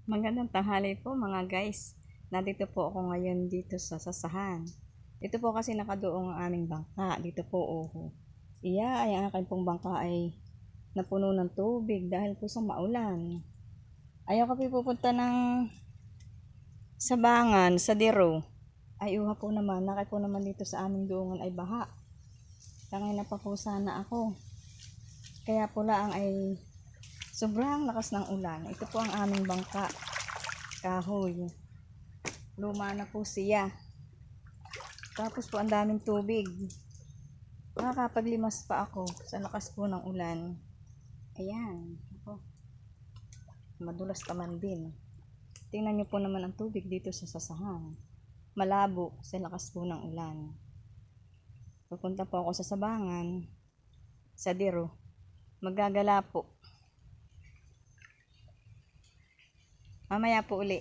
Magandang tanghali po mga guys. Nandito po ako ngayon dito sa sasahan. Ito po kasi nakadoong ang aming bangka. Dito po Iya ay ang aking pong bangka ay napuno ng tubig dahil po sa maulan. Ayaw ko pupunta ng Sabangan, sa Diro. Ay uha po naman. Nakay po naman dito sa aming doongan ay baha. Tangay na pa po sana ako. Kaya po lang ay sobrang lakas ng ulan. Ito po ang aming bangka. Kahoy. Luma na po siya. Tapos po ang daming tubig. Nakakapaglimas pa ako sa lakas po ng ulan. Ayan. Ako. Madulas naman din. Tingnan nyo po naman ang tubig dito sa sasahan. Malabo sa lakas po ng ulan. Pupunta po ako sa Sabangan, sa Diro. Maggagala po. Mamaya po uli.